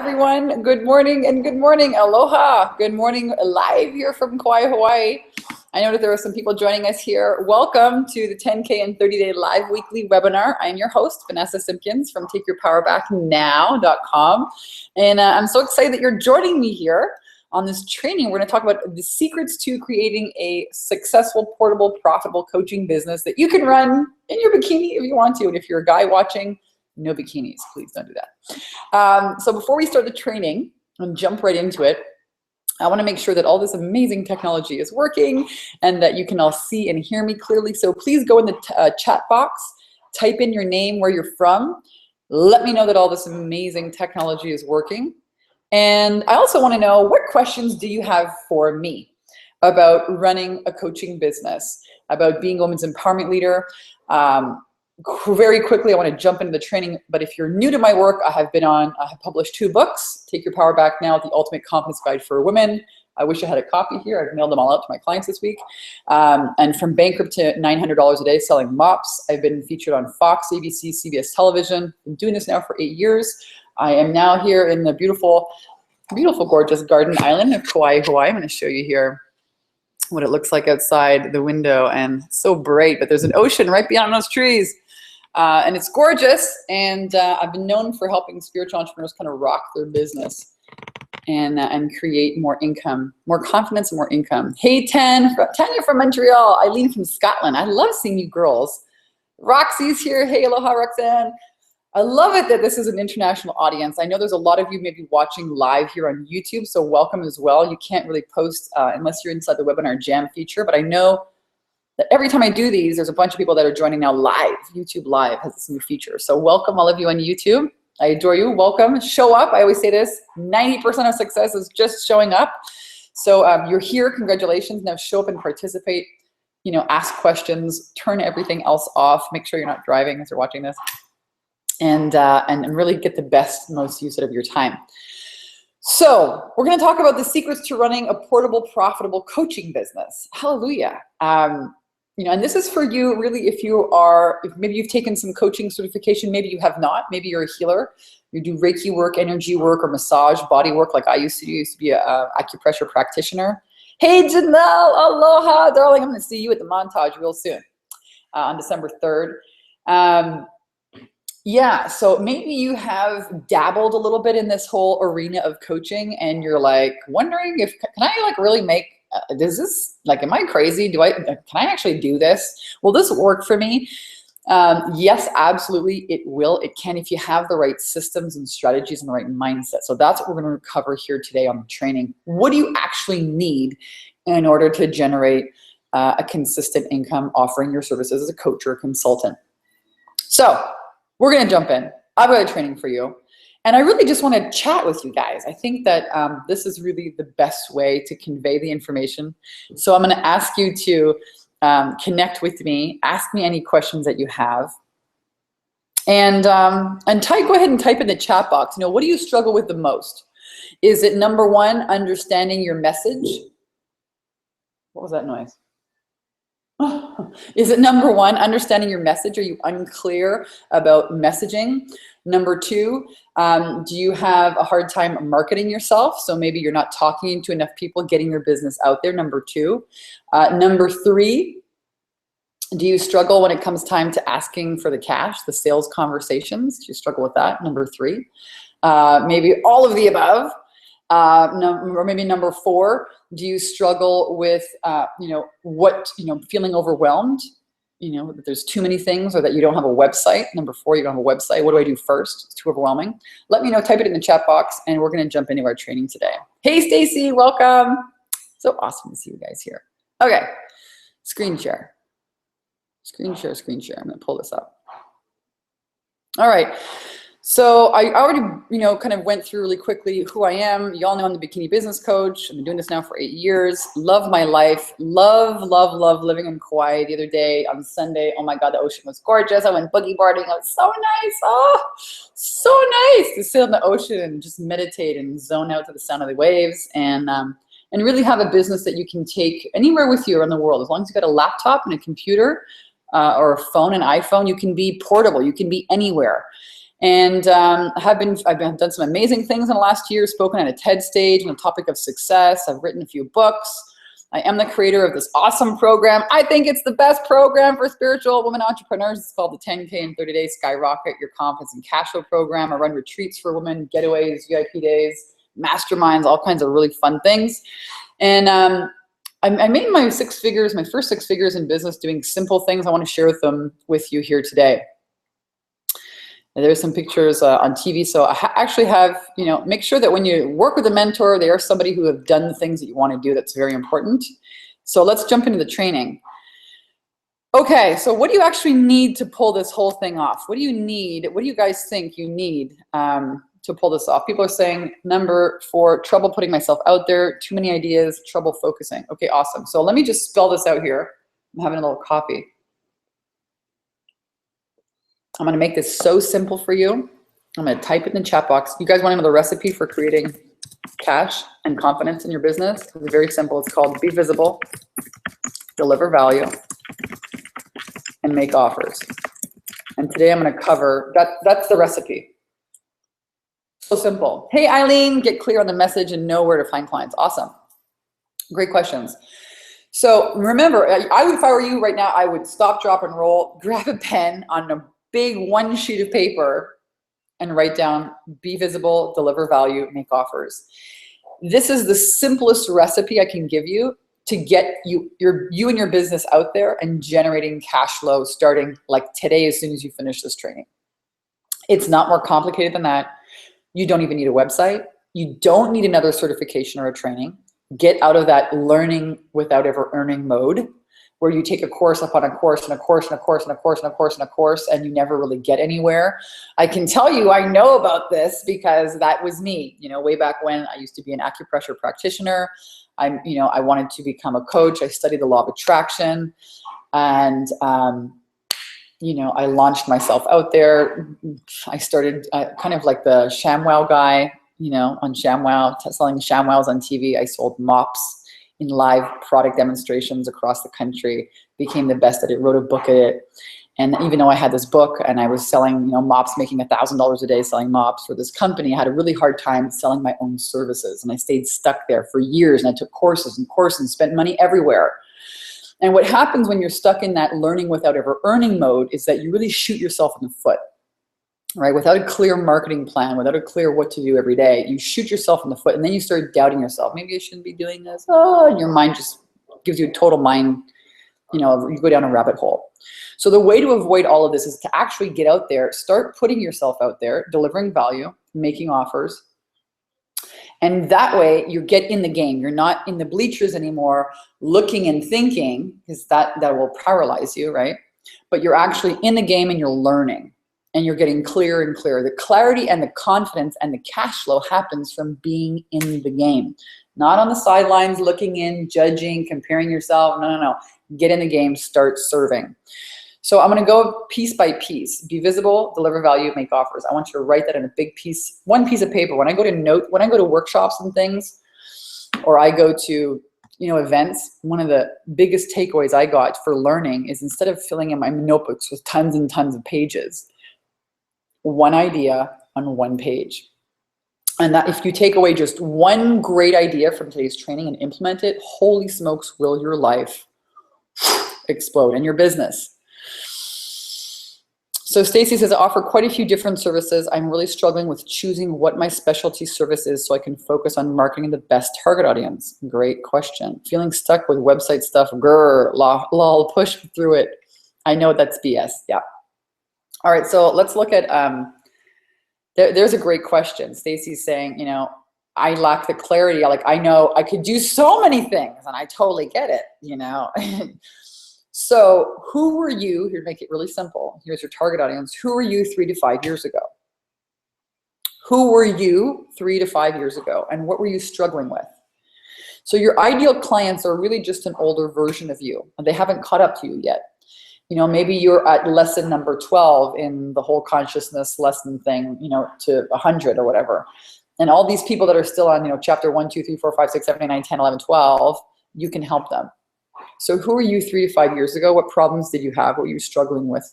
Everyone, good morning and good morning. Aloha. Good morning, live here from Kauai, Hawaii. I know that there are some people joining us here. Welcome to the 10K and 30-day live weekly webinar. I'm your host, Vanessa Simpkins from TakeYourPowerBackNow.com. And I'm so excited that you're joining me here on this training. We're going to talk about the secrets to creating a successful, portable, profitable coaching business that you can run in your bikini if you want to. And if you're a guy watching, no bikinis, please don't do that. So before we start the training and jump right into it, I want to make sure that all this amazing technology is working and that you can all see and hear me clearly. So please go in the chat box, type in your name, where you're from. Let me know that all this amazing technology is working. And I also want to know, what questions do you have for me about running a coaching business, about being a women's empowerment leader? Very quickly, I want to jump into the training, but if you're new to my work, I have published 2 books, Take Your Power Back Now, The Ultimate Confidence Guide for Women. I wish I had a copy here. I've mailed them all out to my clients this week. And From Bankrupt to $900 a Day Selling Mops. I've been featured on Fox, ABC, CBS Television. Been doing this now for 8 years. I am now here in the beautiful, beautiful, gorgeous Garden Island of Kauai, Hawaii. I'm going to show you here what it looks like outside the window, and it's so bright, but there's an ocean right beyond those trees. And it's gorgeous, and I've been known for helping spiritual entrepreneurs kind of rock their business and create more income, more confidence and more income. Hey, Tanya from Montreal, Eileen from Scotland. I love seeing you girls. Roxy's here. Hey, aloha, Roxanne. I love it that this is an international audience. I know there's a lot of you maybe watching live here on YouTube, so welcome as well. You can't really post unless you're inside the webinar jam feature, but I know that every time I do these, there's a bunch of people that are joining now live. YouTube Live has this new feature. So welcome all of you on YouTube. I adore you. Welcome. Show up. I always say this, 90% of success is just showing up. So you're here. Congratulations. Now show up and participate. You know, ask questions, turn everything else off. Make sure you're not driving as you're watching this. And really get the best, most use out of your time. So we're going to talk about the secrets to running a portable, profitable coaching business. Hallelujah. You know, and this is for you really if maybe you've taken some coaching certification, maybe you have not, maybe you're a healer, you do Reiki work, energy work, or massage, body work like I used to do. I used to be an acupressure practitioner. Hey, Janelle, aloha, darling. I'm going to see you at the montage real soon on December 3rd. Yeah, so maybe you have dabbled a little bit in this whole arena of coaching and you're like wondering if, can I like really make, does this, like, am I crazy? Can I actually do this? Will this work for me? Yes, absolutely, it will. It can if you have the right systems and strategies and the right mindset. So that's what we're going to cover here today on the training. What do you actually need in order to generate a consistent income offering your services as a coach or a consultant? So we're going to jump in. I've got a training for you. And I really just want to chat with you guys. I think that this is really the best way to convey the information. So I'm going to ask you to connect with me, ask me any questions that you have. And go ahead and type in the chat box. You know, what do you struggle with the most? Is it number 1, understanding your message? What was that noise? Is it number 1, understanding your message? Are you unclear about messaging? Number 2, do you have a hard time marketing yourself? So maybe you're not talking to enough people, getting your business out there. Number 2. Number 3, do you struggle when it comes time to asking for the cash, the sales conversations? Do you struggle with that? Number 3. Maybe all of the above. Or maybe number 4, do you struggle with, feeling overwhelmed? You know, that there's too many things or that you don't have a website. Number 4, you don't have a website. What do I do first? It's too overwhelming. Let me know, type it in the chat box, and we're going to jump into our training today. Hey, Stacy, welcome. So awesome to see you guys here. Okay, screen share. Screen share, screen share. I'm going to pull this up. All right. So I already, kind of went through really quickly who I am. You all know I'm the Bikini Business Coach. I've been doing this now for 8 years. Love my life. Love, love, love living in Kauai. The other day on Sunday, oh my God, the ocean was gorgeous. I went boogie boarding. It was so nice. Oh, so nice to sit on the ocean and just meditate and zone out to the sound of the waves and really have a business that you can take anywhere with you around the world. As long as you've got a laptop and a computer or a phone, an iPhone, you can be portable. You can be anywhere. And I've done some amazing things in the last year, spoken at a TED stage on the topic of success. I've written a few books. I am the creator of this awesome program. I think it's the best program for spiritual women entrepreneurs. It's called the 10K in 30 Days Skyrocket Your Confidence and Cash Flow Program. I run retreats for women, getaways, VIP days, masterminds, all kinds of really fun things. And I made my first 6 figures in business doing simple things. I want to share with you here today. And there's some pictures on TV. So I actually have, make sure that when you work with a mentor, they are somebody who have done the things that you want to do. That's very important. So let's jump into the training. Okay, so what do you actually need to pull this whole thing off? What do you need? What do you guys think you need to pull this off? People are saying number 4, trouble putting myself out there, too many ideas, trouble focusing. Okay, awesome. So let me just spell this out here. I'm having a little coffee. I'm going to make this so simple for you. I'm going to type it in the chat box. You guys want to know the recipe for creating cash and confidence in your business? It's very simple. It's called be visible, deliver value, and make offers. And today I'm going to cover that. That's the recipe. So simple. Hey, Eileen, get clear on the message and know where to find clients. Awesome. Great questions. So remember, if I were you right now, I would stop, drop, and roll, grab a pen on a big 1 sheet of paper and write down be visible, deliver value, make offers. This is the simplest recipe I can give you to get you and your business out there and generating cash flow starting like today as soon as you finish this training. It's not more complicated than that. You don't even need a website. You don't need another certification or a training. Get out of that learning without ever earning mode, where you take a course upon a course and a course and a course and a course and a course and a course and you never really get anywhere. I can tell you I know about this because that was me, way back when. I used to be an acupressure practitioner. I wanted to become a coach. I studied the law of attraction and, I launched myself out there. I started kind of like the ShamWow guy, on ShamWow, selling ShamWows on TV. I sold mops in live product demonstrations across the country, became the best at it, wrote a book at it. And even though I had this book and I was selling, mops, making $1,000 a day selling mops for this company, I had a really hard time selling my own services. And I stayed stuck there for years, and I took courses and spent money everywhere. And what happens when you're stuck in that learning without ever earning mode is that you really shoot yourself in the foot, right? Without a clear marketing plan, without a clear what to do every day, you shoot yourself in the foot, and then you start doubting yourself. Maybe I shouldn't be doing this. And your mind just gives you a total mind, you go down a rabbit hole. So the way to avoid all of this is to actually get out there, start putting yourself out there, delivering value, making offers. And that way you get in the game. You're not in the bleachers anymore looking and thinking, because that will paralyze you, right? But you're actually in the game and you're learning. And you're getting clearer and clearer. The clarity and the confidence and the cash flow happens from being in the game. Not on the sidelines, looking in, judging, comparing yourself. No. Get in the game, start serving. So I'm gonna go piece by piece. Be visible, deliver value, make offers. I want you to write that in a big piece, one piece of paper. When I go to workshops and things, or I go to events, one of the biggest takeaways I got for learning is instead of filling in my notebooks with tons and tons of pages, one idea on one page. And that if you take away just one great idea from today's training and implement it, holy smokes, will your life explode and your business. So Stacy says, I offer quite a few different services. I'm really struggling with choosing what my specialty service is so I can focus on marketing the best target audience. Great question. Feeling stuck with website stuff, grr, lol, push through it. I know that's BS, yeah. All right, so let's look at, there's a great question. Stacy's saying, I lack the clarity. Like, I know I could do so many things and I totally get it, So who were you, here to make it really simple, here's your target audience. Who were you 3 to 5 years ago? Who were you 3 to 5 years ago? And what were you struggling with? So your ideal clients are really just an older version of you. And they haven't caught up to you yet. Maybe you're at lesson number 12 in the whole consciousness lesson thing, to 100 or whatever. And all these people that are still on, chapter 1, 2, 3, 4, 5, 6, 7, 8, 9, 10, 11, 12, you can help them. So who were you 3 to 5 years ago? What problems did you have? What were you struggling with?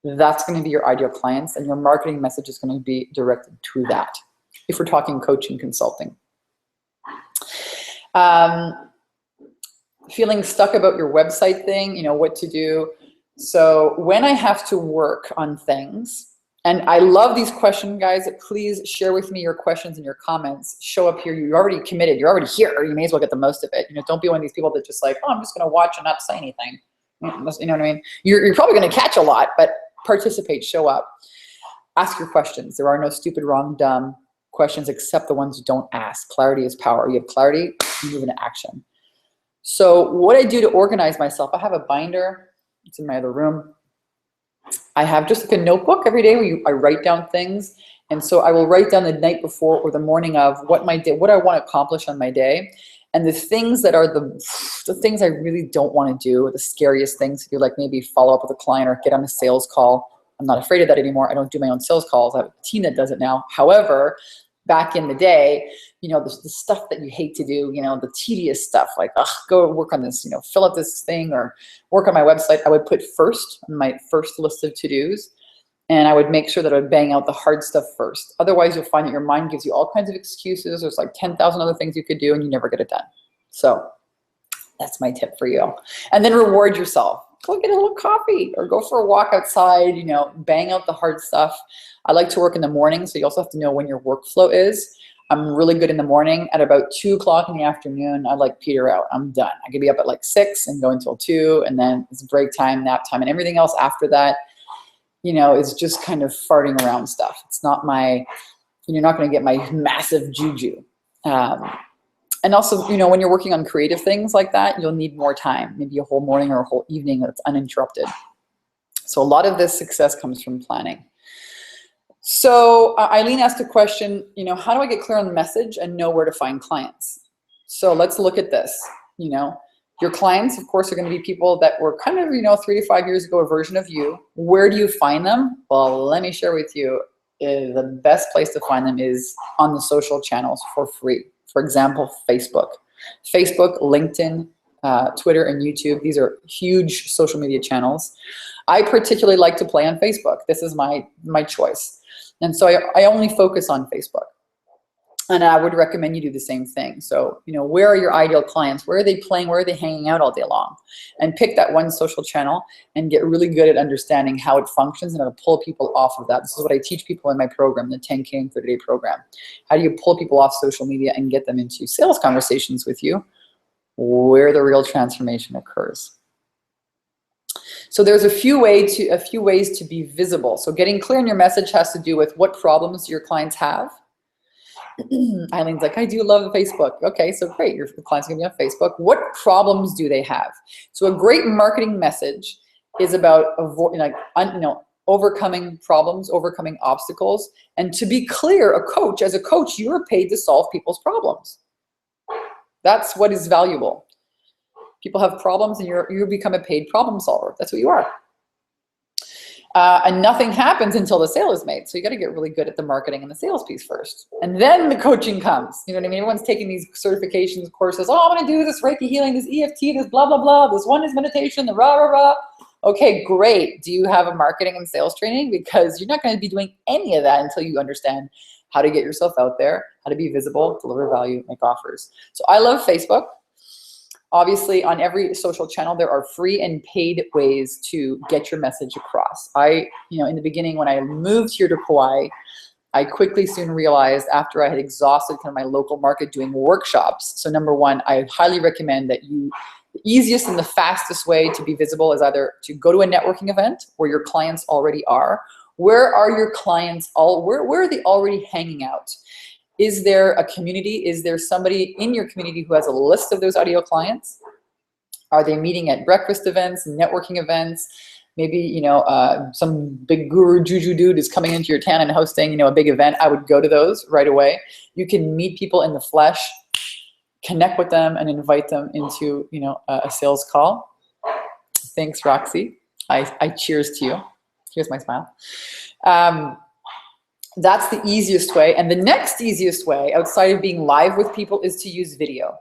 That's going to be your ideal clients, and your marketing message is going to be directed to that, if we're talking coaching consulting. Feeling stuck about your website thing, you know, what to do. So when I have to work on things, and I love these questions, guys, please share with me your questions and your comments. Show up here. You're already committed. You're already here. You may as well get the most of it. You know, don't be one of these people that just like, oh, I'm just going to watch and not say anything. You know what I mean? You're probably going to catch a lot, but participate, show up. Ask your questions. There are no stupid, wrong, dumb questions except the ones you don't ask. Clarity is power. You have clarity, you move into action. So what I do to organize myself, I have a binder. It's in my other room. I have just like a notebook every day where I write down things. And so I will write down the night before or the morning of what I want to accomplish on my day. And the things that are the things I really don't want to do, the scariest things to do, like maybe follow up with a client or get on a sales call. I'm not afraid of that anymore. I don't do my own sales calls. I have a team that does it now. However, back in the day, you know, the stuff that you hate to do, you know, the tedious stuff, like, go work on this, you know, fill out this thing or work on my website, I would put first on my first list of to-dos. And I would make sure that I would bang out the hard stuff first. Otherwise, you'll find that your mind gives you all kinds of excuses. There's like 10,000 other things you could do and you never get it done. So that's my tip for you. And then reward yourself. Go get a little coffee or go for a walk outside, you know, bang out the hard stuff. I like to work in the morning, so you also have to know when your workflow is. I'm really good in the morning. At about 2 o'clock in the afternoon, I like peter out. I'm done. I could be up at like 6 and go until 2, and then it's break time, nap time, and everything else after that, you know, is just kind of farting around stuff. It's not my, you're not going to get my massive juju. And also, you know, when you're working on creative things like that, you'll need more time, maybe a whole morning or a whole evening that's uninterrupted. So a lot of this success comes from planning. So Eileen asked a question, you know, how do I get clear on the message and know where to find clients? So let's look at this. You know, your clients, of course, are going to be people that were kind of, you know, 3 to 5 years ago, a version of you. Where do you find them? Well, let me share with you, the best place to find them is on the social channels for free. For example, Facebook, LinkedIn, Twitter, and YouTube. These are huge social media channels. I particularly like to play on Facebook. This is my choice. And so I only focus on Facebook. And I would recommend you do the same thing. So, you know, where are your ideal clients? Where are they playing? Where are they hanging out all day long? And pick that one social channel and get really good at understanding how it functions and how to pull people off of that. This is what I teach people in my program, the 10K and 30-day program. How do you pull people off social media and get them into sales conversations with you where the real transformation occurs? So there's a few ways to be visible. So getting clear on your message has to do with what problems your clients have. Eileen's like, I do love Facebook. Okay, so great, your clients are gonna be on Facebook. What problems do they have? So a great marketing message is about overcoming problems, overcoming obstacles. And to be clear, as a coach, you are paid to solve people's problems. That's what is valuable. People have problems and you become a paid problem solver. That's what you are. And nothing happens until the sale is made. So you got to get really good at the marketing and the sales piece first. And then the coaching comes. You know what I mean? Everyone's taking these certifications, courses. Oh, I'm going to do this Reiki healing, this EFT, this blah, blah, blah. This one is meditation, the rah, rah, rah. Okay, great. Do you have a marketing and sales training? Because you're not going to be doing any of that until you understand how to get yourself out there, how to be visible, deliver value, make offers. So I love Facebook. Obviously, on every social channel, there are free and paid ways to get your message across. In the beginning, when I moved here to Kauai, I quickly soon realized after I had exhausted kind of my local market doing workshops. So number one, I highly recommend that the easiest and the fastest way to be visible is either to go to a networking event where your clients already are. Where are your clients where are they already hanging out? Is there a community? Is there somebody in your community who has a list of those ideal clients? Are they meeting at breakfast events, networking events? Maybe, some big guru juju dude is coming into your town and hosting, a big event. I would go to those right away. You can meet people in the flesh, connect with them, and invite them into, a sales call. Thanks, Roxy. I cheers to you. Here's my smile. That's the easiest way. And the next easiest way outside of being live with people is to use video,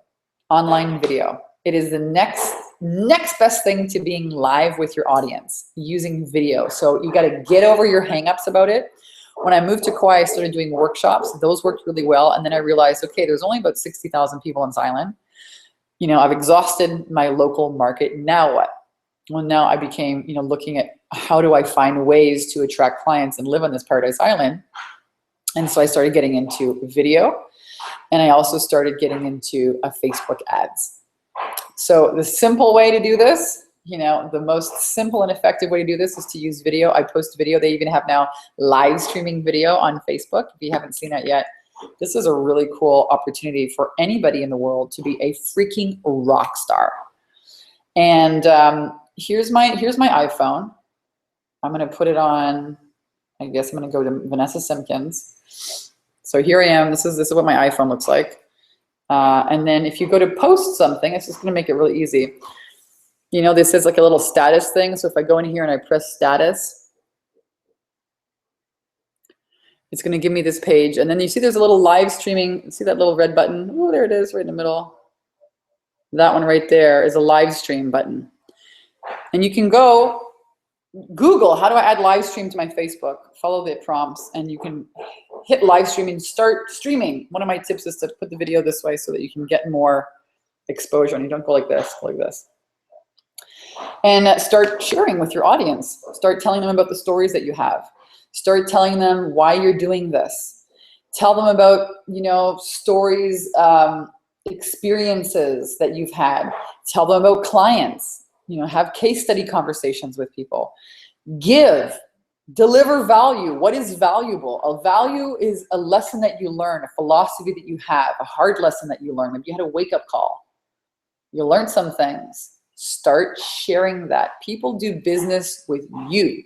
online video. It is the next Next best thing to being live with your audience, using video. So you got to get over your hangups about it. When I moved to Kauai, I started doing workshops. Those worked really well. And then I realized, okay, there's only about 60,000 people on this island. You know, I've exhausted my local market. Now what? Well, now I became, you know, looking at how do I find ways to attract clients and live on this paradise island. And so I started getting into video, and I also started getting into Facebook ads. So the simple way to do this, you know, the most simple and effective way to do this is to use video. I post video. They even have now live streaming video on Facebook. If you haven't seen that yet, this is a really cool opportunity for anybody in the world to be a freaking rock star. And here's my iPhone. I'm gonna put it on, I guess I'm gonna go to Vanessa Simpkins. So here I am, this is what my iPhone looks like. And then if you go to post something, it's just gonna make it really easy. You know, this is like a little status thing. So if I go in here and I press status, it's gonna give me this page. And then you see there's a little live streaming, see that little red button? Oh, there it is, right in the middle. That one right there is a live stream button. And you can go Google, how do I add live stream to my Facebook? Follow the prompts and you can hit live stream and start streaming. One of my tips is to put the video this way so that you can get more exposure, and you don't go like this, go like this. And start sharing with your audience. Start telling them about the stories that you have. Start telling them why you're doing this. Tell them about, you know, stories, experiences that you've had. Tell them about clients. You know, have case study conversations with people. Give, deliver value. What is valuable? A value is a lesson that you learn, a philosophy that you have, a hard lesson that you learn. Maybe you had a wake-up call. You learned some things. Start sharing that. People do business with you.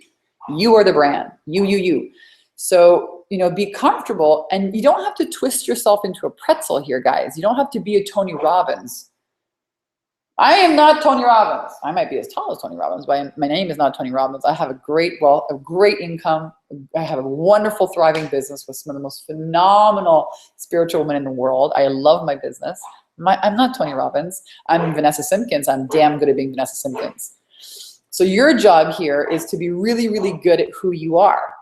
You are the brand. You. So, you know, be comfortable, and you don't have to twist yourself into a pretzel here, guys. You don't have to be a Tony Robbins. I am not Tony Robbins. I might be as tall as Tony Robbins, but my name is not Tony Robbins. I have a great wealth, a great income. I have a wonderful, thriving business with some of the most phenomenal spiritual women in the world. I love my business. I'm not Tony Robbins. I'm Vanessa Simpkins. I'm damn good at being Vanessa Simpkins. So your job here is to be really, really good at who you are.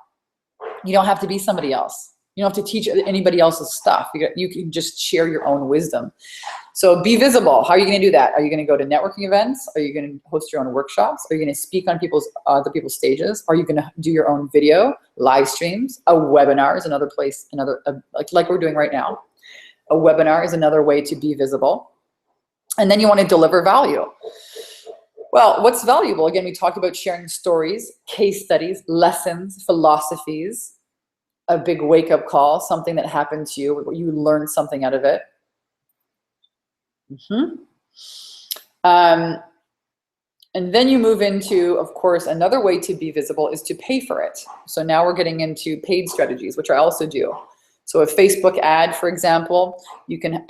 You don't have to be somebody else. You don't have to teach anybody else's stuff. You can just share your own wisdom. So be visible. How are you going to do that? Are you going to go to networking events? Are you going to host your own workshops? Are you going to speak on other people's stages? Are you going to do your own video, live streams? A webinar is another place, like we're doing right now. A webinar is another way to be visible. And then you want to deliver value. Well, what's valuable? Again, we talked about sharing stories, case studies, lessons, philosophies, a big wake-up call, something that happened to you, where you learned something out of it. And then you move into, of course, another way to be visible is to pay for it. So now we're getting into paid strategies, which I also do. So a Facebook ad, for example, you can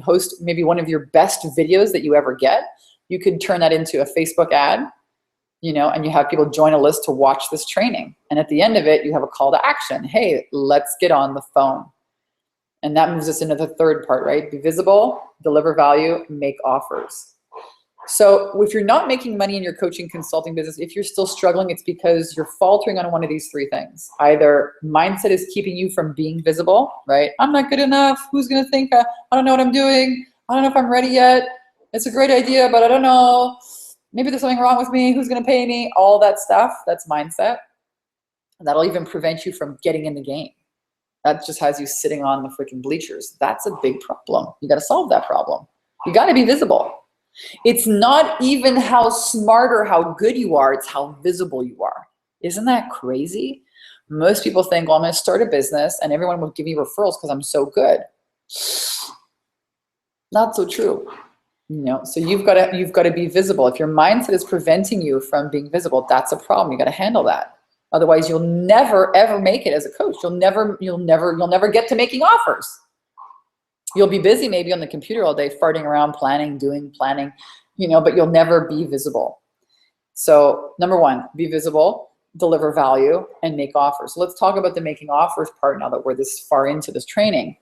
host maybe one of your best videos that you ever get. You could turn that into a Facebook ad, you know, and you have people join a list to watch this training. And at the end of it, you have a call to action. Hey, let's get on the phone. And that moves us into the third part, right? Be visible, deliver value, make offers. So if you're not making money in your coaching consulting business, if you're still struggling, it's because you're faltering on one of these three things. Either mindset is keeping you from being visible, right? I'm not good enough. Who's going to think I don't know what I'm doing? I don't know if I'm ready yet. It's a great idea, but I don't know. Maybe there's something wrong with me. Who's going to pay me? All that stuff, that's mindset. And that'll even prevent you from getting in the game. That just has you sitting on the freaking bleachers. That's a big problem. You got to solve that problem. You got to be visible. It's not even how smart or how good you are, it's how visible you are. Isn't that crazy? Most people think, well, I'm going to start a business and everyone will give me referrals because I'm so good. Not so true. You know, so you've got to be visible. If your mindset is preventing you from being visible, that's a problem. You got to handle that. Otherwise, you'll never ever make it as a coach. You'll never get to making offers. You'll be busy maybe on the computer all day, farting around, planning, you know, but you'll never be visible. So number one, be visible, deliver value, and make offers. So let's talk about the making offers part now that we're this far into this training.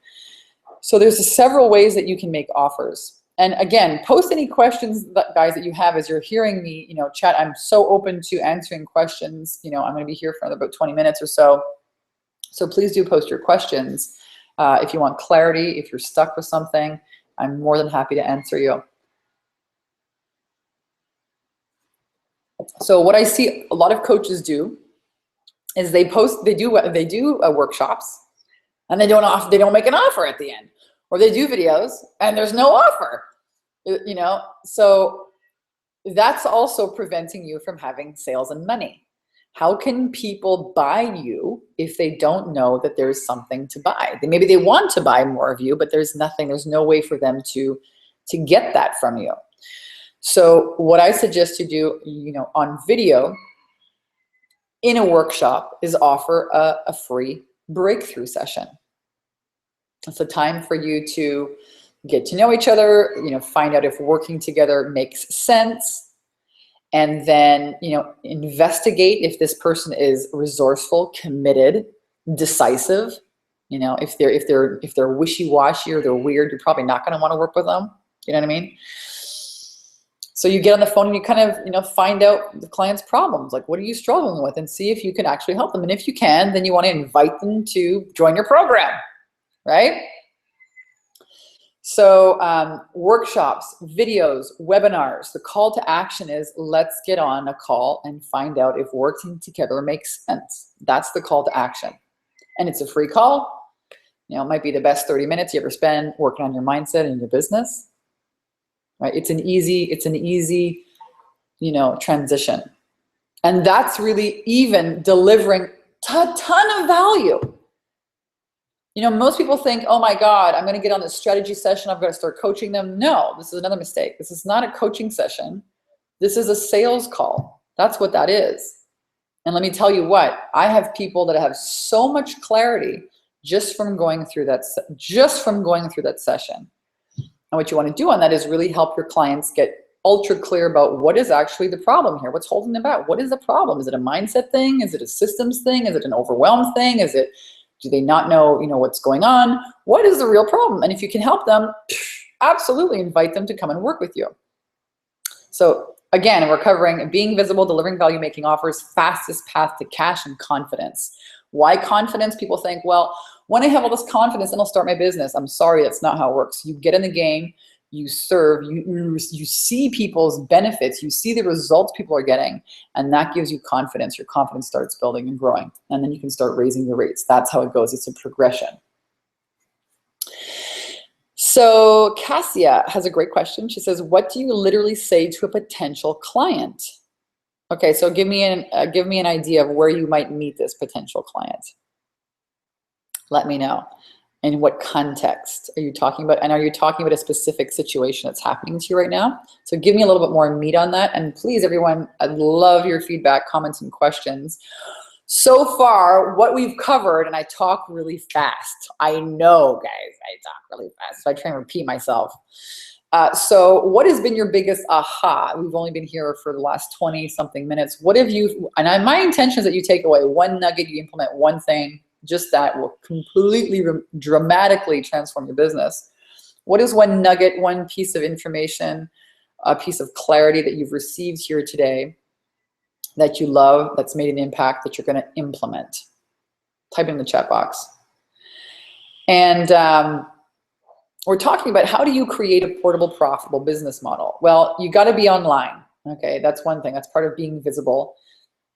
So there's several ways that you can make offers. And again, post any questions, guys, that you have as you're hearing me, chat. I'm so open to answering questions. I'm going to be here for another about 20 minutes or so. So please do post your questions. If you want clarity, if you're stuck with something, I'm more than happy to answer you. So what I see a lot of coaches do is they do workshops, and they don't make an offer at the end, or they do videos and there's no offer. So that's also preventing you from having sales and money. How can people buy you if they don't know that there's something to buy? Maybe they want to buy more of you, but there's no way for them to get that from you. So what I suggest you do, on video in a workshop, is offer a free breakthrough session. It's a time for you to get to know each other, find out if working together makes sense, and then, investigate if this person is resourceful, committed, decisive. If they're wishy-washy or they're weird, you're probably not going to want to work with them. You know what I mean? So you get on the phone and you kind of, find out the client's problems, like what are you struggling with, and see if you can actually help them. And if you can, then you want to invite them to join your program, right? So workshops, videos, webinars, the call to action is let's get on a call and find out if working together makes sense. That's the call to action. And it's a free call. It might be the best 30 minutes you ever spend working on your mindset and your business. Right? It's an easy, transition. And that's really even delivering a ton of value. Most people think, oh my God, I'm going to get on this strategy session, I'm going to start coaching them. No, this is another mistake. This is not a coaching session. This is a sales call. That's what that is. And let me tell you what, I have people that have so much clarity just from going through that session. And what you want to do on that is really help your clients get ultra clear about what is actually the problem here. What's holding them back? What is the problem? Is it a mindset thing? Is it a systems thing? Is it an overwhelmed thing? Do they not know, what's going on? What is the real problem? And if you can help them, absolutely invite them to come and work with you. So again, we're covering being visible, delivering value, making offers, fastest path to cash, and confidence. Why confidence? People think, well, when I have all this confidence, then I'll start my business. I'm sorry, that's not how it works. You get in the game, you serve, you see people's benefits, you see the results people are getting, and that gives you confidence. Your confidence starts building and growing, and then you can start raising your rates. That's how it goes. It's a progression. So Cassia has a great question. She says, what do you literally say to a potential client? Okay, so give me an idea of where you might meet this potential client. Let me know. In what context are you talking about? And are you talking about a specific situation that's happening to you right now? So give me a little bit more meat on that. And please, everyone, I'd love your feedback, comments, and questions. So far, what we've covered, and I talk really fast. I know, guys, I talk really fast. So I try and repeat myself. So what has been your biggest aha? We've only been here for the last 20-something minutes. What have you, and my intention is that you take away one nugget, you implement one thing, just that will completely dramatically transform your business. What is one nugget, one piece of information, a piece of clarity that you've received here today that you love, that's made an impact, that you're going to implement? Type it in the chat box. And we're talking about how do you create a portable, profitable business model? Well, you got to be online. Okay, that's one thing. That's part of being visible.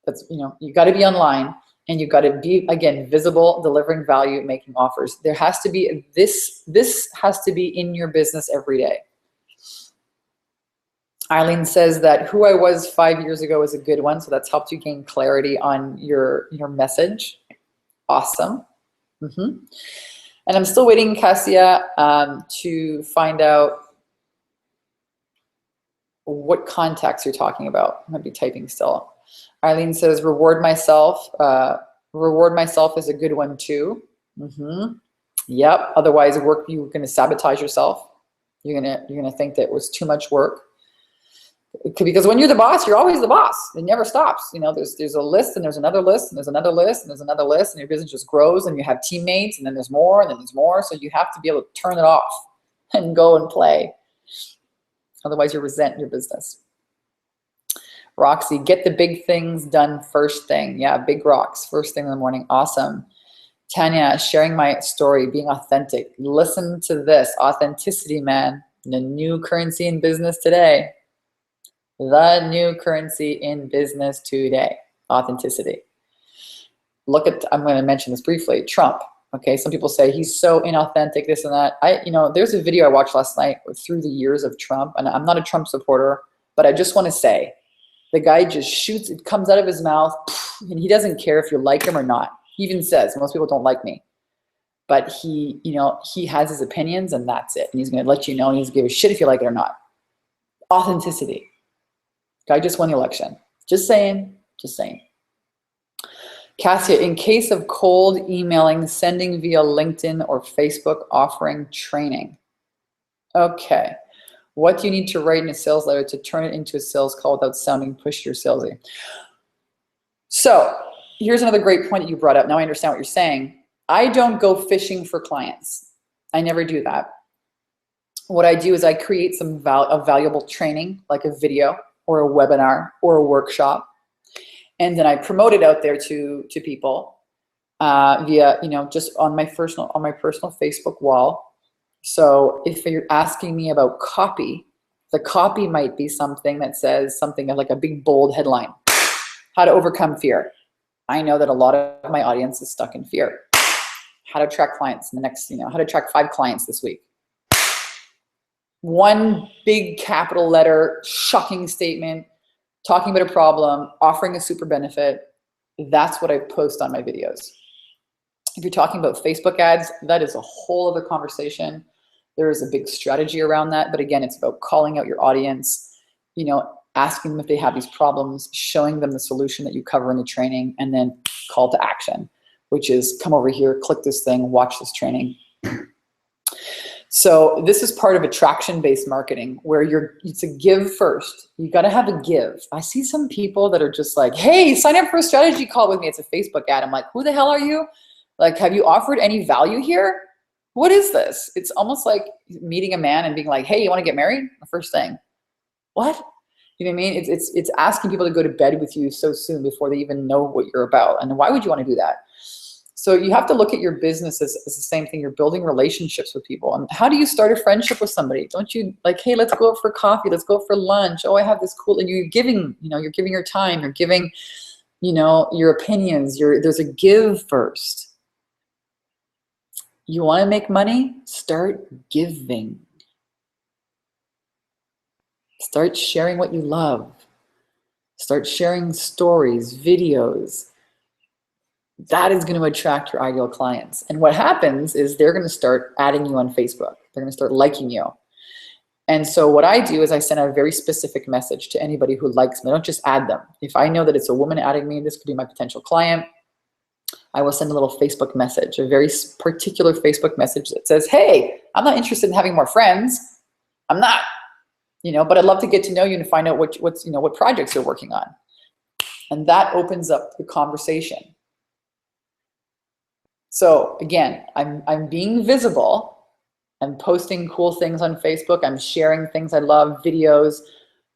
That's, you got to be online. And you've got to be, again, visible, delivering value, making offers. There has to be, this has to be in your business every day. Eileen says that who I was 5 years ago is a good one. So that's helped you gain clarity on your message. Awesome. And I'm still waiting, Cassia, to find out what contacts you're talking about. I might be typing still. Eileen says, reward myself. Reward myself is a good one too. Yep. Otherwise, you're going to sabotage yourself. You're gonna think that it was too much work. Because when you're the boss, you're always the boss. It never stops. There's a list, and there's another list, and there's another list, and there's another list, and your business just grows, and you have teammates, and then there's more, and then there's more. So you have to be able to turn it off and go and play. Otherwise, you resent your business. Roxy, get the big things done first thing. Yeah, big rocks, first thing in the morning. Awesome. Tanya, sharing my story, being authentic. Listen to this. Authenticity, man. The new currency in business today. The new currency in business today. Authenticity. Look at, I'm going to mention this briefly, Trump. Okay, some people say he's so inauthentic, this and that. There's a video I watched last night through the years of Trump, and I'm not a Trump supporter, but I just want to say, the guy just shoots, it comes out of his mouth, and he doesn't care if you like him or not. He even says, most people don't like me. But he has his opinions, and that's it. And he's going to let you know, and he's going to give a shit if you like it or not. Authenticity. Guy just won the election. Just saying, just saying. Cassia, in case of cold emailing, sending via LinkedIn or Facebook, offering training. Okay. What do you need to write in a sales letter to turn it into a sales call without sounding pushy or salesy? So here's another great point that you brought up. Now I understand what you're saying. I don't go fishing for clients. I never do that. What I do is I create some valuable training, like a video or a webinar or a workshop. And then I promote it out there to people via, just on my personal Facebook wall. So if you're asking me about copy, the copy might be something that says something like a big bold headline, how to overcome fear. I know that a lot of my audience is stuck in fear. How to attract clients in the next, how to attract 5 clients this week. One big capital letter, shocking statement, talking about a problem, offering a super benefit. That's what I post on my videos. If you're talking about Facebook ads, that is a whole other conversation. There is a big strategy around that. But again, it's about calling out your audience, asking them if they have these problems, showing them the solution that you cover in the training, and then call to action, which is come over here, click this thing, watch this training. So this is part of attraction-based marketing where it's a give first. You got to have a give. I see some people that are just like, hey, sign up for a strategy call with me. It's a Facebook ad. I'm like, who the hell are you? Like, have you offered any value here? What is this? It's almost like meeting a man and being like, hey, you want to get married? The first thing. What? You know what I mean? It's asking people to go to bed with you so soon before they even know what you're about. And why would you want to do that? So you have to look at your business as the same thing. You're building relationships with people. And how do you start a friendship with somebody? Don't you like, hey, let's go out for coffee. Let's go out for lunch. Oh, I have this cool, and you're giving, you're giving your time. You're giving, your opinions. There's a give first. You want to make money? Start giving. Start sharing what you love. Start sharing stories, videos. That is going to attract your ideal clients. And what happens is they're going to start adding you on Facebook. They're going to start liking you. And so what I do is I send a very specific message to anybody who likes me. I don't just add them. If I know that it's a woman adding me, this could be my potential client, I will send a little Facebook message, a very particular Facebook message that says, hey, I'm not interested in having more friends. I'm not, but I'd love to get to know you and find out what projects you're working on. And that opens up the conversation. So again, I'm being visible. I'm posting cool things on Facebook. I'm sharing things I love, videos.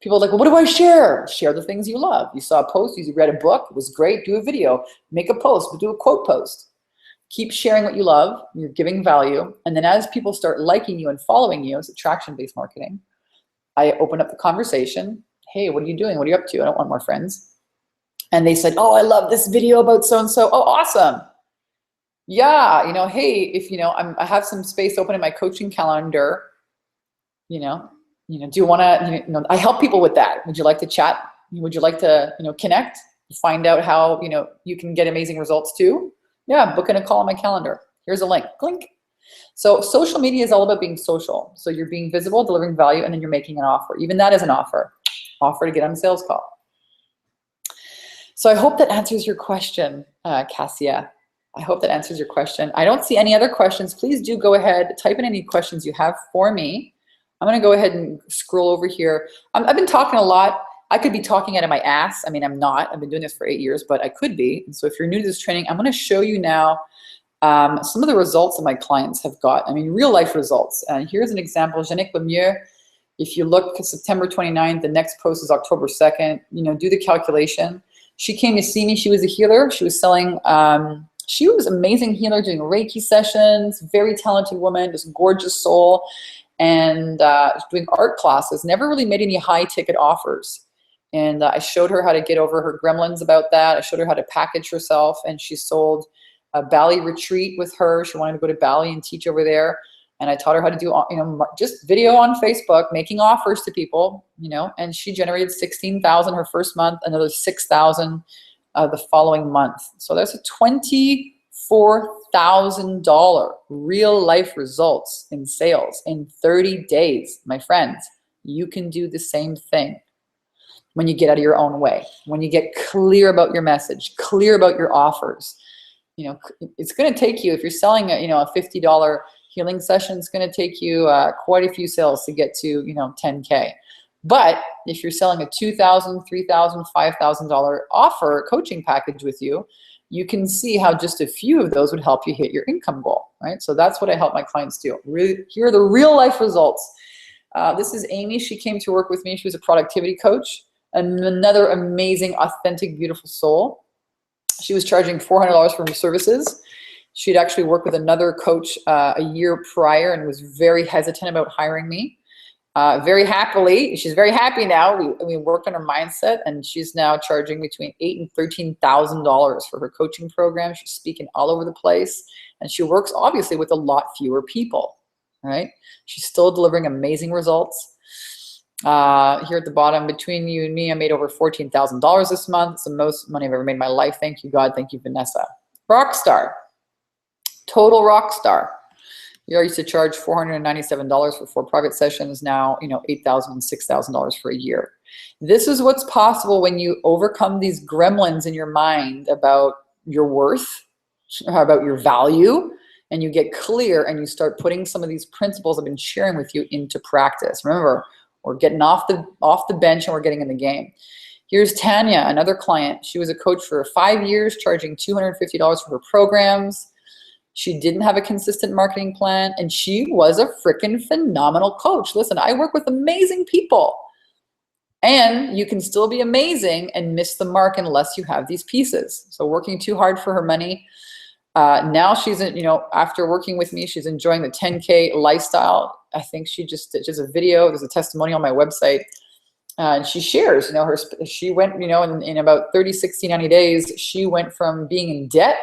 People are like, well, what do I share? Share the things you love. You saw a post, you read a book, it was great, do a video, make a post, do a quote post. Keep sharing what you love, you're giving value. And then as people start liking you and following you, it's attraction-based marketing. I open up the conversation. Hey, what are you doing? What are you up to? I don't want more friends. And they said, oh, I love this video about so-and-so. Oh, awesome. Yeah, hey, if I have some space open in my coaching calendar, do you want to, I help people with that. Would you like to chat? Would you like to, connect, find out how, you can get amazing results too? Yeah, book in a call on my calendar. Here's a link, clink. So social media is all about being social. So you're being visible, delivering value, and then you're making an offer. Even that is an offer to get on a sales call. So I hope that answers your question, Cassia. I hope that answers your question. I don't see any other questions. Please do go ahead, type in any questions you have for me. I'm gonna go ahead and scroll over here. I've been talking a lot. I could be talking out of my ass. I mean, I'm not. I've been doing this for 8 years, but I could be. And so if you're new to this training, I'm gonna show you now some of the results that my clients have got. I mean, real life results. And here's an example. Yannick Lemieux, If you look at September 29th, the next post is October 2nd, you know, do the calculation. She came to see me. She was a healer. She was selling, she was an amazing healer, doing Reiki sessions, very talented woman, just gorgeous soul, and doing art classes, never really made any high ticket offers. And I showed her how to get over her gremlins about that. I showed her how to package herself, and she sold a Bali retreat with her. She wanted to go to Bali and teach over there. And I taught her how to do, you know, just video on Facebook, making offers to people, you know, and she generated 16,000 her first month, another 6,000 the following month. So that's a $24,000 real life results in sales in 30 days. My friends, you can do the same thing when you get out of your own way, when you get clear about your message, clear about your offers. You know, it's going to take you, if you're selling a, you know, a $50 healing session, it's going to take you quite a few sales to get to, you know, 10K. But if you're selling a $2,000, $3,000, $5,000 offer coaching package with you, you can see how just a few of those would help you hit your income goal, right? So that's what I help my clients do. Really, here are the real life results. This is Amy. She came to work with me. She was a productivity coach, and another amazing, authentic, beautiful soul. She was charging $400 for her services. She'd actually worked with another coach a year prior and was very hesitant about hiring me. Very happily, she's very happy now. We worked on her mindset, and she's now charging between $8,000 and $13,000 for her coaching program. She's speaking all over the place, and she works obviously with a lot fewer people, right? She's still delivering amazing results. Here at the bottom, between you and me, I made over $14,000 this month. It's the most money I've ever made in my life. Thank you, God. Thank you, Vanessa. Rockstar. Total rock star. You used to charge $497 for 4 private sessions. Now, you know, $8,000 and $6,000 for a year. This is what's possible when you overcome these gremlins in your mind about your worth, about your value, and you get clear and you start putting some of these principles I've been sharing with you into practice. Remember, we're getting off the bench and we're getting in the game. Here's Tanya, another client. She was a coach for 5 years, charging $250 for her programs. She didn't have a consistent marketing plan, and she was a freaking phenomenal coach. Listen, I work with amazing people, and you can still be amazing and miss the mark unless you have these pieces. So working too hard for her money. Now she's, you know, after working with me, she's enjoying the 10K lifestyle. I think she just did a video. There's a testimonial on my website. And she shares, you know, she went, you know, in about 30, 60, 90 days, she went from being in debt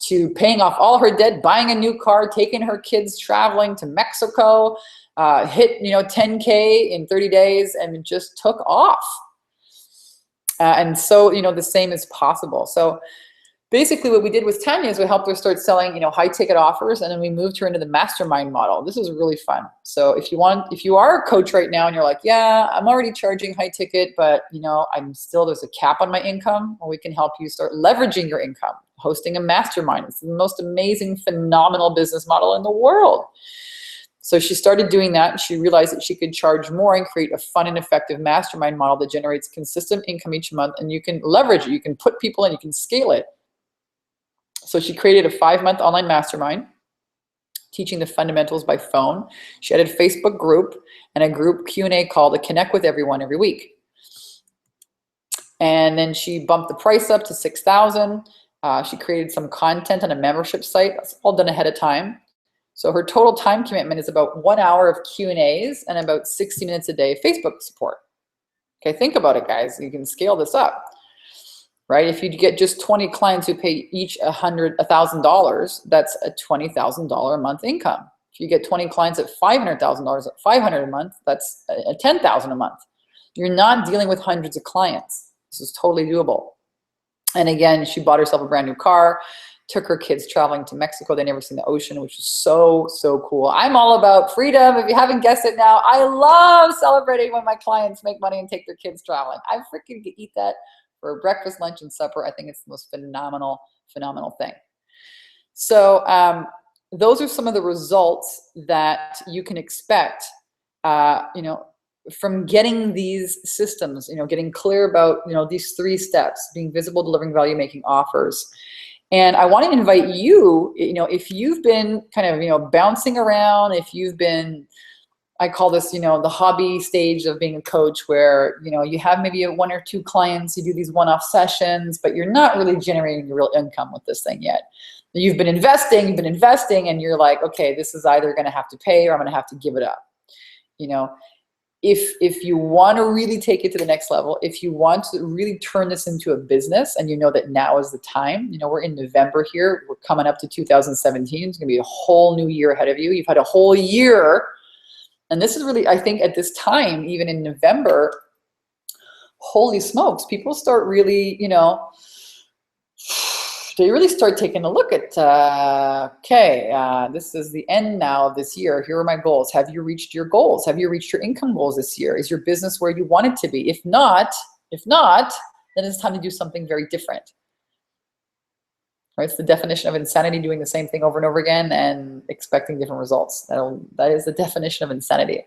to paying off all her debt, buying a new car, taking her kids traveling to Mexico, hit, you know, 10K in 30 days, and it just took off. And so, you know, the same is possible. So basically what we did with Tanya is we helped her start selling, you know, high ticket offers, and then we moved her into the mastermind model. This is really fun. So if you are a coach right now and you're like, yeah, I'm already charging high ticket, but you know, there's a cap on my income, well, we can help you start leveraging your income, hosting a mastermind. It's the most amazing, phenomenal business model in the world. So she started doing that, and she realized that she could charge more and create a fun and effective mastermind model that generates consistent income each month, and you can leverage it. You can put people in, you can scale it. So she created a 5-month online mastermind, teaching the fundamentals by phone. She added a Facebook group and a group Q&A call to connect with everyone every week. And then she bumped the price up to $6,000. She created some content on a membership site. That's all done ahead of time. So her total time commitment is about 1 hour of Q&As and about 60 minutes a day of Facebook support. Okay, think about it, guys. You can scale this up. Right? If you get just 20 clients who pay each $1,000, that's a $20,000 a month income. If you get 20 clients at $500,000 at $500 a month, that's a $10,000 a month. You're not dealing with hundreds of clients. This is totally doable. And again, she bought herself a brand new car, took her kids traveling to Mexico. They never seen the ocean, which is so, so cool. I'm all about freedom. If you haven't guessed it now, I love celebrating when my clients make money and take their kids traveling. I freaking eat that for breakfast, lunch, and supper. I think it's the most phenomenal, phenomenal thing. So those are some of the results that you can expect, you know, from getting these systems, you know, getting clear about, you know, these 3 steps: being visible, delivering value, making offers. And I want to invite you, you know, if you've been kind of, you know, bouncing around, if you've been I call this, you know, the hobby stage of being a coach, where, you know, you have maybe one or two clients, you do these one-off sessions, but you're not really generating real income with this thing yet. You've been investing, and you're like, okay, this is either going to have to pay or I'm going to have to give it up. You know, if you want to really take it to the next level, if you want to really turn this into a business, and you know that now is the time, you know, we're in November here, we're coming up to 2017. It's going to be a whole new year ahead of you. You've had a whole year. And this is really, I think at this time, even in November, holy smokes, people start really, you know, they really start taking a look at, this is the end now of this year. Here are my goals. Have you reached your goals? Have you reached your income goals this year? Is your business where you want it to be? If not, then it's time to do something very different. Right? It's the definition of insanity, doing the same thing over and over again and expecting different results. That is the definition of insanity.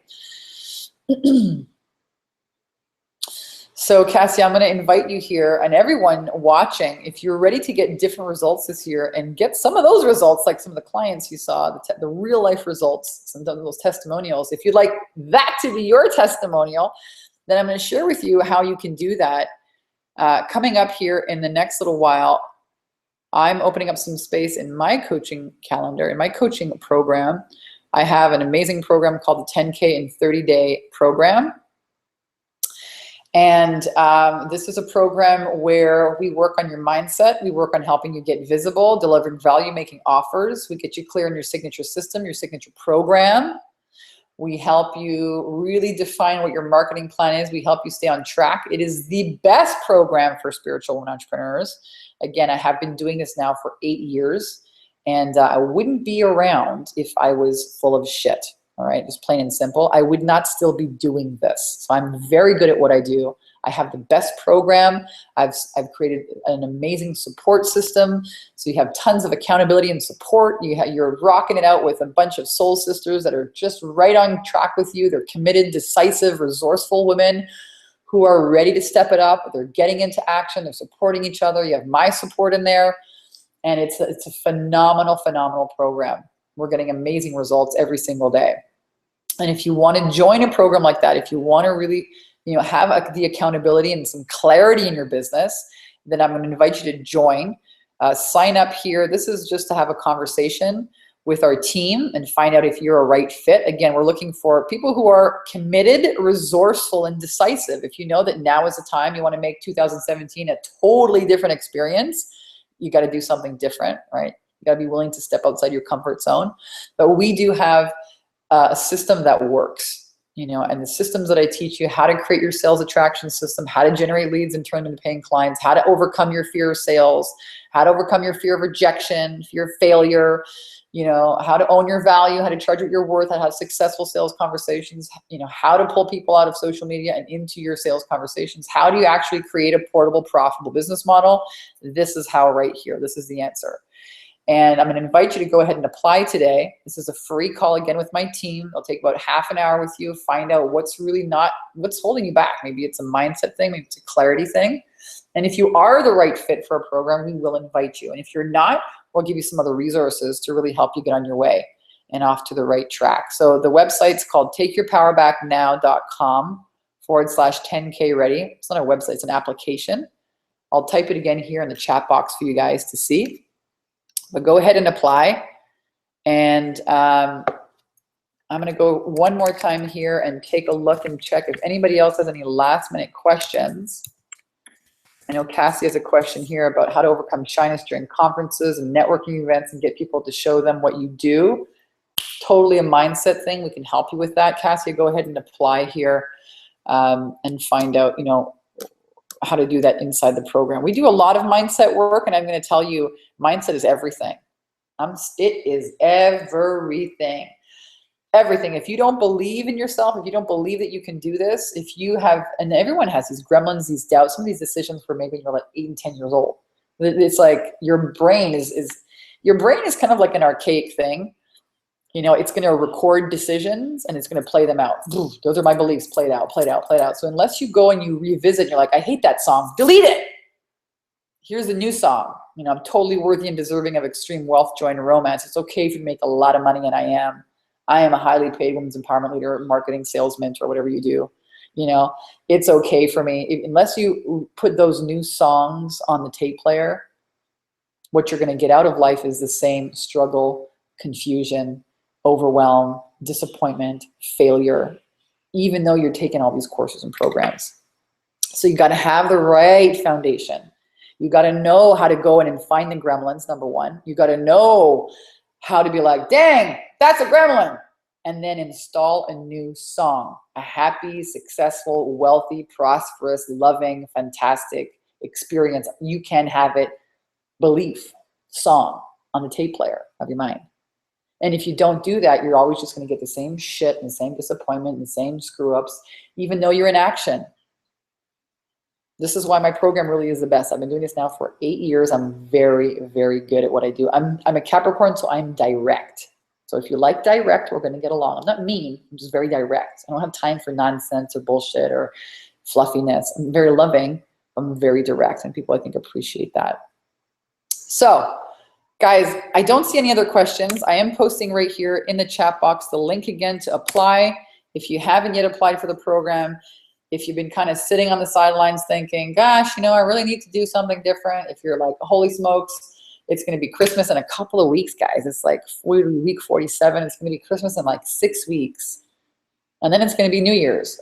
So Cassie, I'm going to invite you here, and everyone watching, if you're ready to get different results this year and get some of those results, like some of the clients you saw, the real life results, some of those testimonials, if you'd like that to be your testimonial, then I'm going to share with you how you can do that. Coming up here in the next little while, I'm opening up some space in my coaching calendar, in my coaching program. I have an amazing program called the 10K in 30-day program. And this is a program where we work on your mindset. We work on helping you get visible, delivering value, making offers. We get you clear on your signature system, your signature program. We help you really define what your marketing plan is. We help you stay on track. It is the best program for spiritual women entrepreneurs. Again, I have been doing this now for 8 years, and I wouldn't be around if I was full of shit. All right, just plain and simple. I would not still be doing this. So I'm very good at what I do. I have the best program. I've created an amazing support system. So you have tons of accountability and support. You're rocking it out with a bunch of soul sisters that are just right on track with you. They're committed, decisive, resourceful women who are ready to step it up. They're getting into action. They're supporting each other. You have my support in there. And it's a phenomenal, phenomenal program. We're getting amazing results every single day. And if you want to join a program like that, if you want to really, you know, have the accountability and some clarity in your business, then I'm going to invite you to join. Sign up here. This is just to have a conversation with our team and find out if you're a right fit. Again, we're looking for people who are committed, resourceful, and decisive. If you know that now is the time, you want to make 2017 a totally different experience, you got to do something different, right? You got to be willing to step outside your comfort zone. But we do have a system that works, you know, and the systems that I teach you, how to create your sales attraction system, how to generate leads and turn them into paying clients, how to overcome your fear of sales, how to overcome your fear of rejection, fear of failure, you know, how to own your value, how to charge what you're worth, how to have successful sales conversations, you know, how to pull people out of social media and into your sales conversations. How do you actually create a portable, profitable business model? This is how right here. This is the answer. And I'm going to invite you to go ahead and apply today. This is a free call again with my team. It'll take about half an hour with you, find out what's holding you back. Maybe it's a mindset thing, maybe it's a clarity thing. And if you are the right fit for a program, we will invite you. And if you're not, we'll give you some other resources to really help you get on your way and off to the right track. So the website's called takeyourpowerbacknow.com/10K ready. It's not a website, it's an application. I'll type it again here in the chat box for you guys to see. But go ahead and apply. And I'm going to go one more time here and take a look and check if anybody else has any last minute questions. I know Cassie has a question here about how to overcome shyness during conferences and networking events and get people to show them what you do. Totally a mindset thing. We can help you with that. Cassie, go ahead and apply here and find out, you know, how to do that inside the program. We do a lot of mindset work, and I'm going to tell you, mindset is everything. It is everything. Everything. If you don't believe in yourself, if you don't believe that you can do this, if you have, and everyone has these gremlins, these doubts, some of these decisions were maybe you're like 8 and 10 years old. It's like your brain is kind of like an archaic thing. You know, it's going to record decisions and it's going to play them out. Those are my beliefs, played out, played out, played out. So unless you go and you revisit and you're like, I hate that song, delete it. Here's a new song. You know, I'm totally worthy and deserving of extreme wealth, joy, and romance. It's okay if you make a lot of money, and I am. I am a highly paid women's empowerment leader, marketing, sales mentor, whatever you do. You know, it's okay for me. Unless you put those new songs on the tape player, what you're going to get out of life is the same struggle, confusion, overwhelm, disappointment, failure, even though you're taking all these courses and programs. So you got to have the right foundation. You got to know how to go in and find the gremlins, number one. You got to know how to be like, dang, that's a gremlin. And then install a new song, a happy, successful, wealthy, prosperous, loving, fantastic experience. You can have it, belief song on the tape player of your mind. And if you don't do that, you're always just going to get the same shit and the same disappointment and the same screw ups, even though you're in action. This is why my program really is the best. I've been doing this now for 8 years. I'm very, very good at what I do. I'm a Capricorn, so I'm direct. So if you like direct, we're going to get along. I'm not mean. I'm just very direct. I don't have time for nonsense or bullshit or fluffiness. I'm very loving. I'm very direct, and people, I think, appreciate that. So, guys, I don't see any other questions. I am posting right here in the chat box the link again to apply. If you haven't yet applied for the program, if you've been kind of sitting on the sidelines thinking, gosh, you know, I really need to do something different. If you're like, holy smokes, it's going to be Christmas in a couple of weeks, guys. It's like week 47. It's going to be Christmas in like 6 weeks. And then it's going to be New Year's.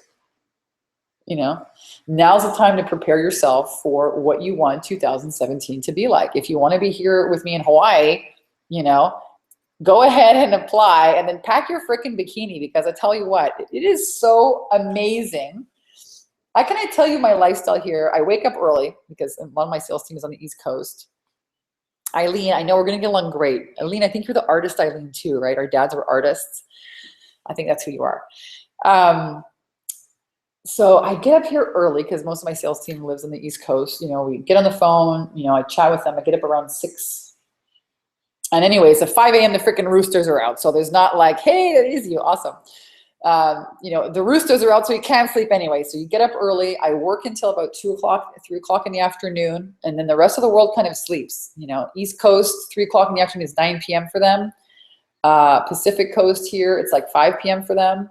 You know, now's the time to prepare yourself for what you want 2017 to be like. If you want to be here with me in Hawaii, you know, go ahead and apply, and then pack your freaking bikini, because I tell you what, it is so amazing. How can I tell you my lifestyle here? I wake up early because a lot of my sales team is on the East Coast. Eileen, I know we're going to get along great. Eileen, I think you're the artist, Eileen, too, right? Our dads were artists. I think that's who you are. So I get up here early because most of my sales team lives on the East Coast. You know, we get on the phone, you know, I chat with them. I get up around 6. And anyways, at 5 a.m., the freaking roosters are out. So there's not like, hey, that is you. Awesome. You know, the roosters are out, so you can't sleep anyway. So you get up early. I work until about 2 o'clock, 3 o'clock in the afternoon. And then the rest of the world kind of sleeps. You know, East Coast, 3 o'clock in the afternoon is 9 p.m. for them. Pacific Coast here, it's like 5 p.m. for them.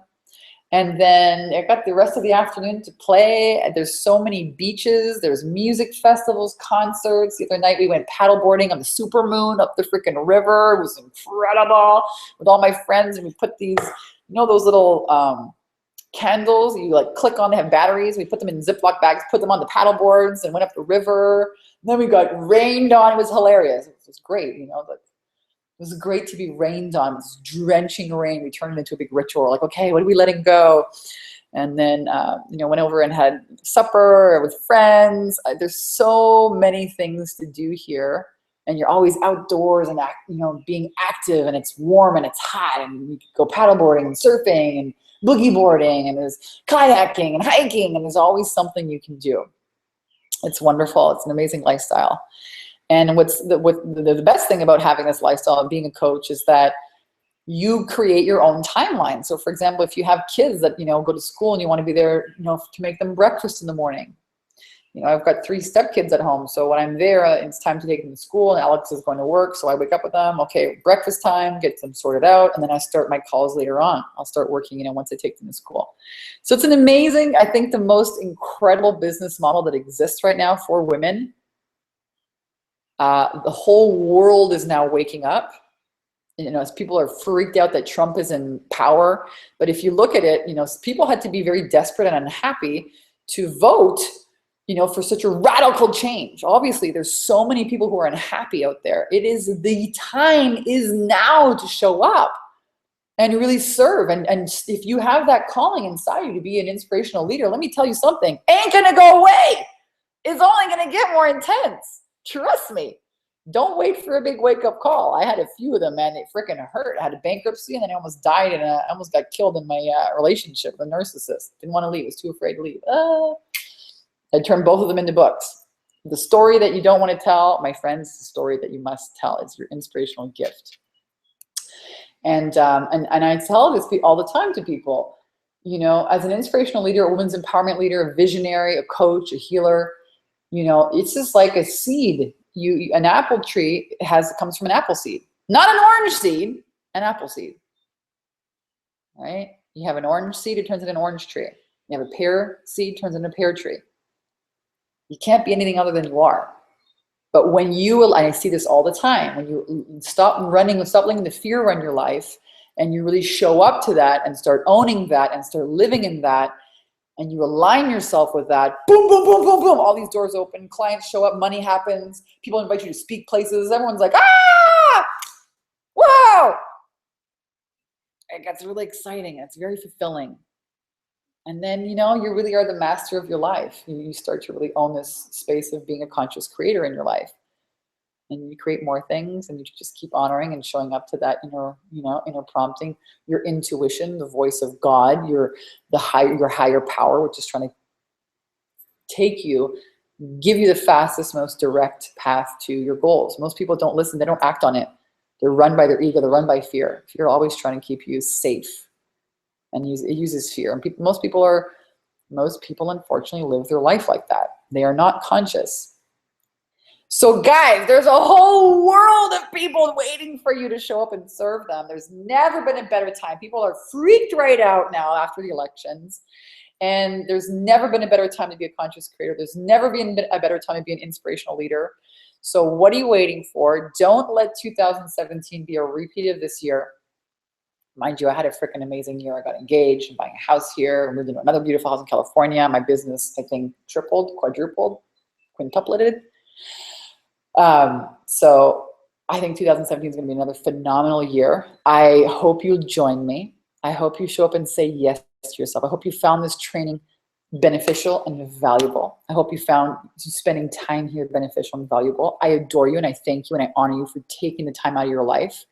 And then I got the rest of the afternoon to play. There's so many beaches. There's music festivals, concerts. The other night we went paddleboarding on the supermoon up the freaking river. It was incredible with all my friends. And we put these, you know, those little candles you like click on, they have batteries. We put them in Ziploc bags, put them on the paddle boards, and went up the river. And then we got rained on. It was hilarious. It was great, you know. But it was great to be rained on. It was drenching rain. We turned it into a big ritual. Like, okay, what are we letting go? And then, you know, went over and had supper with friends. There's so many things to do here. And you're always outdoors and, you know, being active, and it's warm and it's hot, and you go paddleboarding and surfing and boogie boarding, and there's kayaking and hiking, and there's always something you can do. It's wonderful. It's an amazing lifestyle. And what's the best thing about having this lifestyle and being a coach is that you create your own timeline. So for example, if you have kids that, you know, go to school and you want to be there, you know, to make them breakfast in the morning. You know, I've got 3 stepkids at home. So when I'm there, it's time to take them to school, and Alex is going to work. So I wake up with them. Okay, breakfast time, get them sorted out. And then I start my calls later on. I'll start working, you know, once I take them to school. So it's an amazing, I think the most incredible business model that exists right now for women. The whole world is now waking up. You know, as people are freaked out that Trump is in power. But if you look at it, you know, people had to be very desperate and unhappy to vote, you know, for such a radical change. Obviously, there's so many people who are unhappy out there. It is the time is now to show up and really serve. And if you have that calling inside you to be an inspirational leader, let me tell you something, ain't gonna go away. It's only gonna get more intense. Trust me. Don't wait for a big wake-up call. I had a few of them, man. It freaking hurt. I had a bankruptcy, and then I almost died, and I almost got killed in my relationship with a narcissist. Didn't want to leave. Was too afraid to leave. I turned both of them into books. The story that you don't want to tell, my friends, the story that you must tell. It's your inspirational gift. And I tell this all the time to people, you know, as an inspirational leader, a women's empowerment leader, a visionary, a coach, a healer, you know, it's just like a seed. An apple tree comes from an apple seed, not an orange seed, an apple seed. right? You have an orange seed, it turns into an orange tree. You have a pear seed, turns into a pear tree. You can't be anything other than you are. But when you, and I see this all the time, when you stop running, stop letting the fear run your life, and you really show up to that and start owning that and start living in that, and you align yourself with that, boom, boom, boom, boom, boom, all these doors open, clients show up, money happens, people invite you to speak places, everyone's like, ah, wow. It gets really exciting. It's very fulfilling. And then, you know, you really are the master of your life. You start to really own this space of being a conscious creator in your life. And you create more things, and you just keep honoring and showing up to that inner, you know, inner prompting, your intuition, the voice of God, your higher power, which is trying to take you, give you the fastest, most direct path to your goals. Most people don't listen, they don't act on it. They're run by their ego, they're run by fear. Fear always trying to keep you safe, and it uses fear. And most people unfortunately live their life like that. They are not conscious. So guys, there's a whole world of people waiting for you to show up and serve them. There's never been a better time. People are freaked right out now after the elections. And there's never been a better time to be a conscious creator. There's never been a better time to be an inspirational leader. So what are you waiting for? Don't let 2017 be a repeat of this year. Mind you, I had a freaking amazing year. I got engaged, I'm buying a house here, moved into another beautiful house in California. My business, I think, tripled, quadrupled, quintuplated. So I think 2017 is going to be another phenomenal year. I hope you'll join me. I hope you show up and say yes to yourself. I hope you found this training beneficial and valuable. I hope you found spending time here beneficial and valuable. I adore you, and I thank you, and I honor you for taking the time out of your life.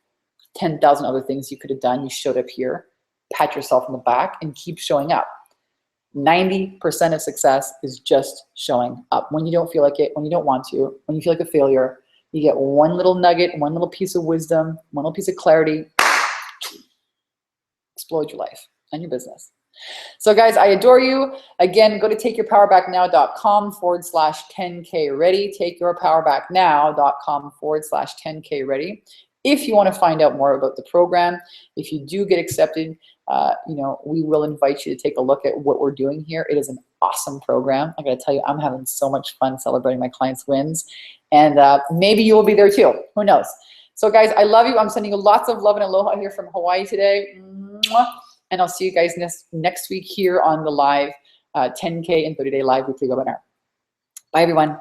10,000 other things you could have done. You showed up here. Pat yourself on the back and keep showing up. 90% of success is just showing up. When you don't feel like it, when you don't want to, when you feel like a failure, you get one little nugget, one little piece of wisdom, one little piece of clarity, explode your life and your business. So guys, I adore you. Again, go to takeyourpowerbacknow.com/10K ready. Takeyourpowerbacknow.com/10K ready. If you want to find out more about the program, if you do get accepted, you know, we will invite you to take a look at what we're doing here. It is an awesome program. I got to tell you, I'm having so much fun celebrating my clients' wins, and maybe you will be there too. Who knows? So guys, I love you. I'm sending you lots of love and aloha here from Hawaii today. Mwah. And I'll see you guys next week here on the live 10K and 30-day live weekly webinar. Bye, everyone.